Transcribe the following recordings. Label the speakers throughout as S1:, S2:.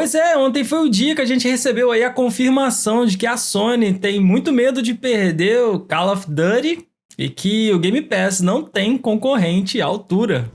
S1: Pois é, ontem foi o dia que a gente recebeu aí a confirmação de que a Sony tem muito medo de perder o Call of Duty e que o Game Pass não tem concorrente à altura.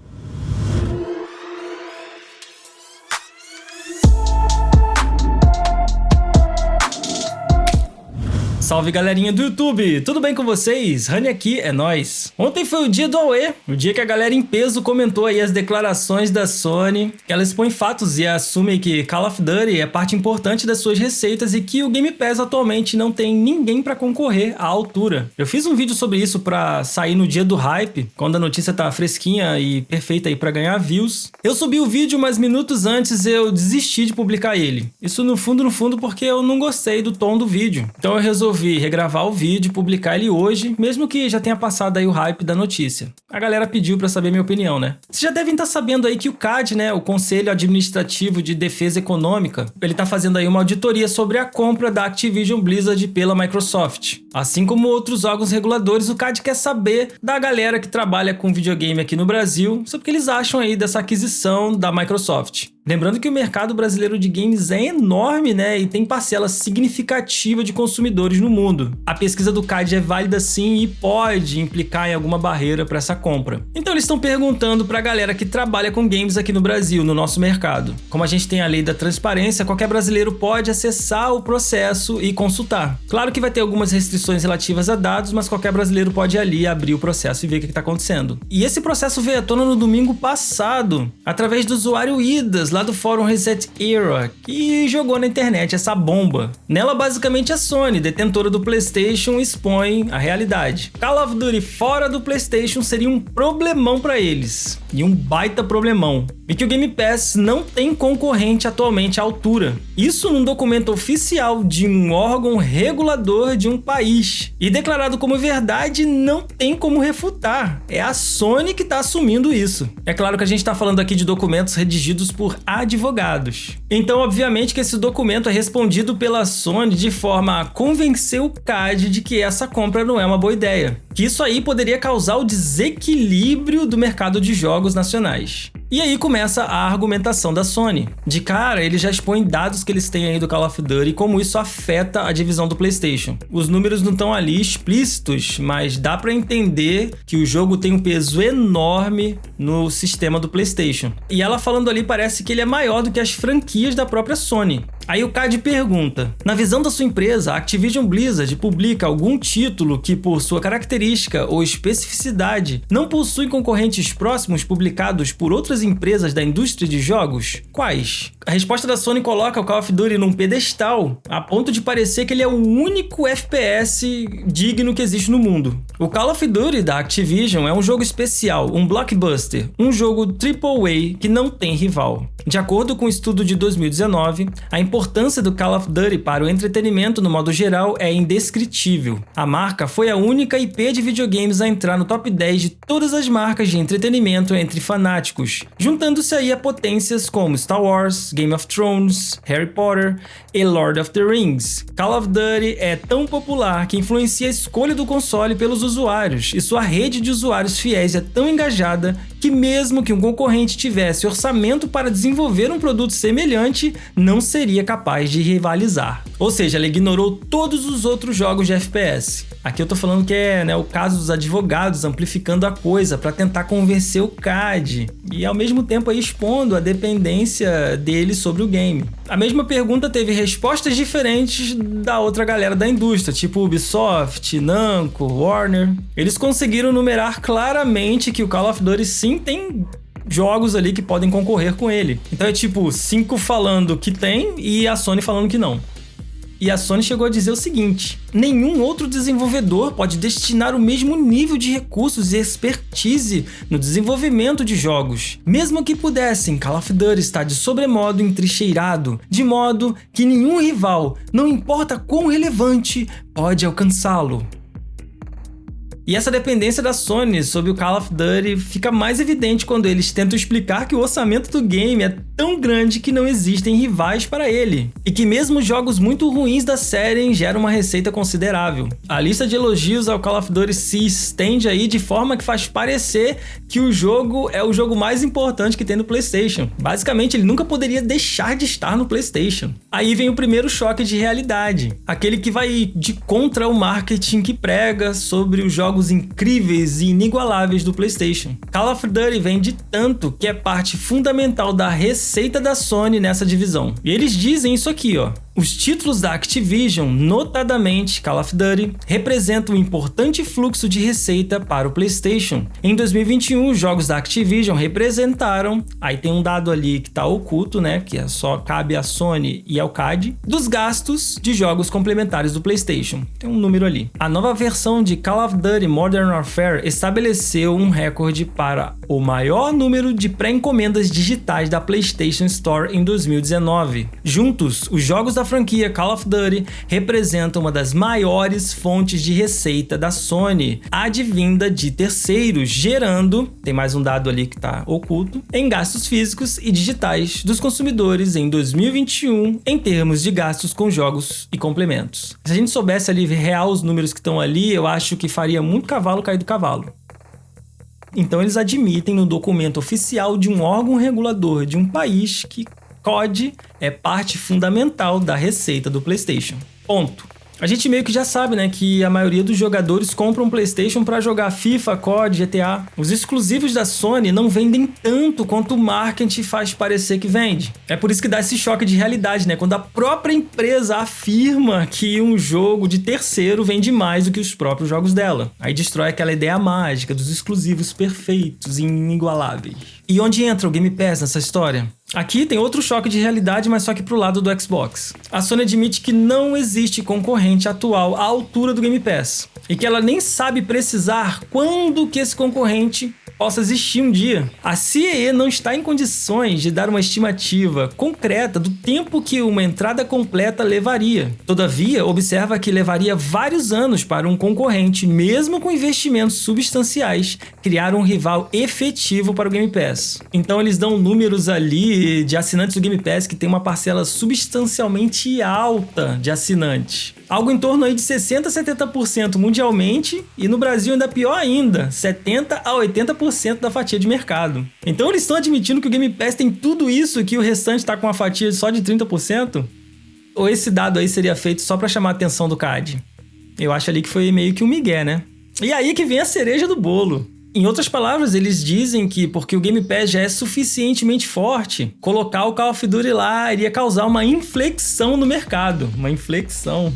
S1: Salve galerinha do YouTube, tudo bem com vocês? Rani aqui, é nóis. Ontem foi o dia do AUE, o dia que a galera em peso comentou aí as declarações da Sony, que ela expõe fatos e assume que Call of Duty é parte importante das suas receitas e que o Game Pass atualmente não tem ninguém pra concorrer à altura. Eu fiz um vídeo sobre isso pra sair no dia do hype, quando a notícia tá fresquinha e perfeita aí pra ganhar views. Eu subi o vídeo, mas minutos antes eu desisti de publicar ele. Isso no fundo porque eu não gostei do tom do vídeo. Então eu resolvi regravar o vídeo e publicar ele hoje, mesmo que já tenha passado aí o hype da notícia. A galera pediu pra saber minha opinião, né? Vocês já devem estar sabendo aí que o CAD, né, o Conselho Administrativo de Defesa Econômica, ele tá fazendo aí uma auditoria sobre a compra da Activision Blizzard pela Microsoft. Assim como outros órgãos reguladores, o CAD quer saber da galera que trabalha com videogame aqui no Brasil, sobre o que eles acham aí dessa aquisição da Microsoft. Lembrando que o mercado brasileiro de games é enorme, né, e tem parcela significativa de consumidores no mundo. A pesquisa do CAD é válida sim e pode implicar em alguma barreira para essa compra. Então eles estão perguntando para a galera que trabalha com games aqui no Brasil, no nosso mercado. Como a gente tem a lei da transparência, qualquer brasileiro pode acessar o processo e consultar. Claro que vai ter algumas restrições relativas a dados, mas qualquer brasileiro pode ir ali abrir o processo e ver o que está acontecendo. E esse processo veio à tona no domingo passado, através do usuário Idas, lá do fórum Reset Era, que jogou na internet essa bomba. Nela, basicamente, a Sony, detentora do PlayStation, expõe a realidade. Call of Duty fora do PlayStation seria um problemão para eles, e um baita problemão. E que o Game Pass não tem concorrente atualmente à altura. Isso num documento oficial de um órgão regulador de um país. E declarado como verdade, não tem como refutar. É a Sony que está assumindo isso. É claro que a gente está falando aqui de documentos redigidos por advogados. Então, obviamente que esse documento é respondido pela Sony de forma a convencer o CAD de que essa compra não é uma boa ideia. Que isso aí poderia causar o desequilíbrio do mercado de jogos nacionais. E aí começa a argumentação da Sony. De cara, eles já expõem dados que eles têm aí do Call of Duty e como isso afeta a divisão do PlayStation. Os números não estão ali explícitos, mas dá pra entender que o jogo tem um peso enorme no sistema do PlayStation. E ela falando ali parece que ele é maior do que as franquias da própria Sony. Aí o CAD pergunta, na visão da sua empresa, a Activision Blizzard publica algum título que, por sua característica ou especificidade, não possui concorrentes próximos publicados por outras empresas da indústria de jogos? Quais? A resposta da Sony coloca o Call of Duty num pedestal, a ponto de parecer que ele é o único FPS digno que existe no mundo. O Call of Duty da Activision é um jogo especial, um blockbuster, um jogo AAA que não tem rival. De acordo com um estudo de 2019, a importância do Call of Duty para o entretenimento no modo geral é indescritível. A marca foi a única IP de videogames a entrar no top 10 de todas as marcas de entretenimento entre fanáticos, juntando-se aí a potências como Star Wars, Game of Thrones, Harry Potter e Lord of the Rings. Call of Duty é tão popular que influencia a escolha do console pelos usuários, e sua rede de usuários fiéis é tão engajada que mesmo que um concorrente tivesse orçamento para desenvolver um produto semelhante, não seria capaz de rivalizar. Ou seja, ela ignorou todos os outros jogos de FPS. Aqui eu tô falando que é, né, o caso dos advogados amplificando a coisa para tentar convencer o CAD e ao mesmo tempo aí expondo a dependência dele sobre o game. A mesma pergunta teve respostas diferentes da outra galera da indústria, tipo Ubisoft, Namco, Warner. Eles conseguiram numerar claramente que o Call of Duty sim tem jogos ali que podem concorrer com ele. Então é tipo 5 falando que tem e a Sony falando que não. E a Sony chegou a dizer o seguinte: nenhum outro desenvolvedor pode destinar o mesmo nível de recursos e expertise no desenvolvimento de jogos. Mesmo que pudessem, Call of Duty está de sobremodo entrincheirado, de modo que nenhum rival, não importa quão relevante, pode alcançá-lo. E essa dependência da Sony sobre o Call of Duty fica mais evidente quando eles tentam explicar que o orçamento do game é tão grande que não existem rivais para ele, e que mesmo jogos muito ruins da série geram uma receita considerável. A lista de elogios ao Call of Duty se estende aí de forma que faz parecer que o jogo é o jogo mais importante que tem no PlayStation. Basicamente, ele nunca poderia deixar de estar no PlayStation. Aí vem o primeiro choque de realidade, aquele que vai de contra o marketing que prega sobre os jogos incríveis e inigualáveis do PlayStation. Call of Duty vende tanto que é parte fundamental da receita da Sony nessa divisão. E eles dizem isso aqui, ó. Os títulos da Activision, notadamente Call of Duty, representam um importante fluxo de receita para o PlayStation. Em 2021, os jogos da Activision representaram, aí tem um dado ali que está oculto, né, que só cabe à Sony e ao CAD, dos gastos de jogos complementares do PlayStation. Tem um número ali. A nova versão de Call of Duty Modern Warfare estabeleceu um recorde para o maior número de pré-encomendas digitais da PlayStation Store em 2019. Juntos, os jogos da franquia Call of Duty representam uma das maiores fontes de receita da Sony, advinda de terceiros, gerando, tem mais um dado ali que está oculto, em gastos físicos e digitais dos consumidores em 2021, em termos de gastos com jogos e complementos. Se a gente soubesse ali real os números que estão ali, eu acho que faria muito cavalo cair do cavalo. Então eles admitem no documento oficial de um órgão regulador de um país que COD é parte fundamental da receita do PlayStation. Ponto. A gente meio que já sabe, né, que a maioria dos jogadores compram um PlayStation para jogar FIFA, COD, GTA. Os exclusivos da Sony não vendem tanto quanto o marketing faz parecer que vende. É por isso que dá esse choque de realidade, né, quando a própria empresa afirma que um jogo de terceiro vende mais do que os próprios jogos dela. Aí destrói aquela ideia mágica dos exclusivos perfeitos e inigualáveis. E onde entra o Game Pass nessa história? Aqui tem outro choque de realidade, mas só que pro lado do Xbox. A Sony admite que não existe concorrente atual à altura do Game Pass, e que ela nem sabe precisar quando que esse concorrente possa existir um dia. A CEE não está em condições de dar uma estimativa concreta do tempo que uma entrada completa levaria. Todavia, observa que levaria vários anos para um concorrente, mesmo com investimentos substanciais, criar um rival efetivo para o Game Pass. Então eles dão números ali de assinantes do Game Pass que tem uma parcela substancialmente alta de assinantes. Algo em torno aí de 60% a 70% mundialmente, e no Brasil ainda pior ainda, 70% a 80% da fatia de mercado. Então eles estão admitindo que o Game Pass tem tudo isso e que o restante está com uma fatia só de 30%? Ou esse dado aí seria feito só para chamar a atenção do CAD? Eu acho ali que foi meio que um migué, né? E aí que vem a cereja do bolo. Em outras palavras, eles dizem que porque o Game Pass já é suficientemente forte, colocar o Call of Duty lá iria causar uma inflexão no mercado. Uma inflexão.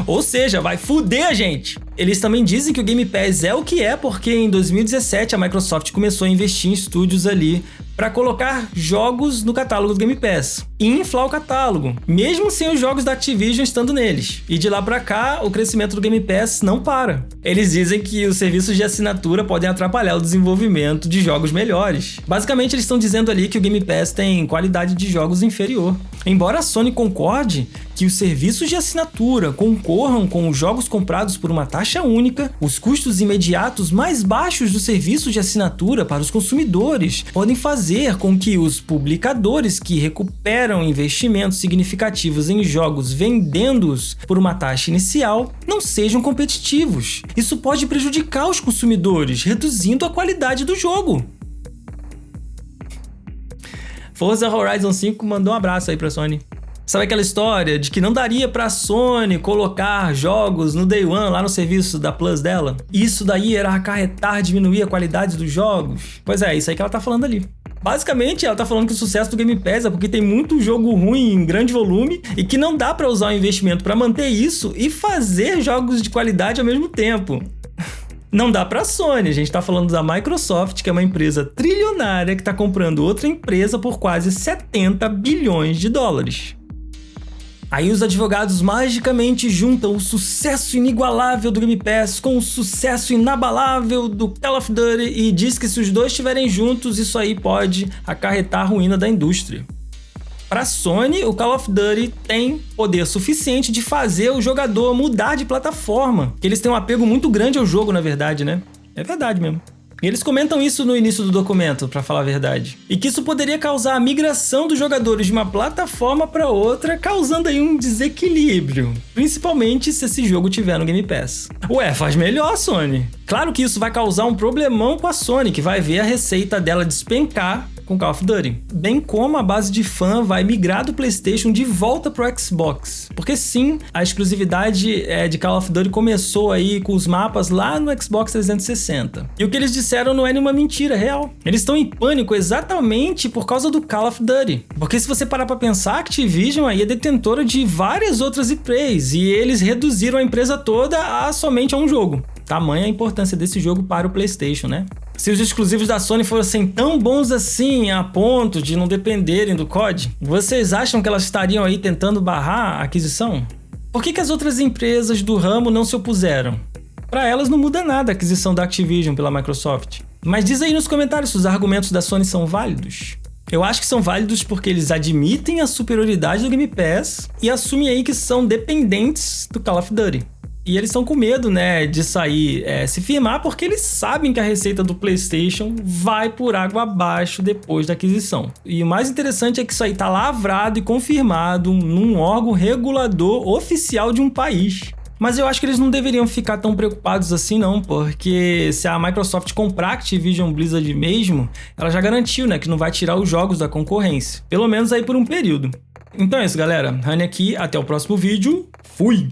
S1: Ou seja, vai fuder a gente. Eles também dizem que o Game Pass é o que é porque em 2017 a Microsoft começou a investir em estúdios ali para colocar jogos no catálogo do Game Pass e inflar o catálogo, mesmo sem os jogos da Activision estando neles. E de lá para cá, o crescimento do Game Pass não para. Eles dizem que os serviços de assinatura podem atrapalhar o desenvolvimento de jogos melhores. Basicamente, eles estão dizendo ali que o Game Pass tem qualidade de jogos inferior. Embora a Sony concorde que os serviços de assinatura concorram com os jogos comprados por uma taxa única, os custos imediatos mais baixos do serviço de assinatura para os consumidores podem fazer com que os publicadores que recuperam investimentos significativos em jogos vendendo-os por uma taxa inicial não sejam competitivos. Isso pode prejudicar os consumidores, reduzindo a qualidade do jogo. Forza Horizon 5 mandou um abraço aí pra Sony. Sabe aquela história de que não daria pra Sony colocar jogos no Day One lá no serviço da Plus dela? Isso daí era acarretar, diminuir a qualidade dos jogos? Pois é, isso aí que ela tá falando ali. Basicamente, ela tá falando que o sucesso do Game Pass é porque tem muito jogo ruim em grande volume e que não dá pra usar o investimento pra manter isso e fazer jogos de qualidade ao mesmo tempo. Não dá pra Sony, a gente tá falando da Microsoft, que é uma empresa trilionária que tá comprando outra empresa por quase 70 bilhões de dólares. Aí os advogados magicamente juntam o sucesso inigualável do Game Pass com o sucesso inabalável do Call of Duty e diz que se os dois estiverem juntos, isso aí pode acarretar a ruína da indústria. Para a Sony, o Call of Duty tem poder suficiente de fazer o jogador mudar de plataforma. Eles têm um apego muito grande ao jogo, na verdade, né? É verdade mesmo. E eles comentam isso no início do documento, pra falar a verdade. E que isso poderia causar a migração dos jogadores de uma plataforma para outra, causando aí um desequilíbrio. Principalmente se esse jogo tiver no Game Pass. Ué, faz melhor, Sony. Claro que isso vai causar um problemão com a Sony, que vai ver a receita dela despencar com Call of Duty, bem como a base de fã vai migrar do PlayStation de volta pro Xbox, porque sim, a exclusividade de Call of Duty começou aí com os mapas lá no Xbox 360. E o que eles disseram não é nenhuma mentira, é real. Eles estão em pânico exatamente por causa do Call of Duty, porque se você parar pra pensar, a Activision aí é detentora de várias outras IPs e eles reduziram a empresa toda a somente a um jogo. Tamanha a importância desse jogo para o PlayStation, né? Se os exclusivos da Sony fossem tão bons assim, a ponto de não dependerem do COD, vocês acham que elas estariam aí tentando barrar a aquisição? Por que as outras empresas do ramo não se opuseram? Para elas não muda nada a aquisição da Activision pela Microsoft. Mas diz aí nos comentários se os argumentos da Sony são válidos. Eu acho que são válidos porque eles admitem a superioridade do Game Pass e assumem aí que são dependentes do Call of Duty. E eles estão com medo, né, de sair, se firmar, porque eles sabem que a receita do PlayStation vai por água abaixo depois da aquisição. E o mais interessante é que isso aí tá lavrado e confirmado num órgão regulador oficial de um país. Mas eu acho que eles não deveriam ficar tão preocupados assim não, porque se a Microsoft comprar a Activision Blizzard mesmo, ela já garantiu, né, que não vai tirar os jogos da concorrência. Pelo menos aí por um período. Então é isso, galera. Rani aqui, até o próximo vídeo. Fui!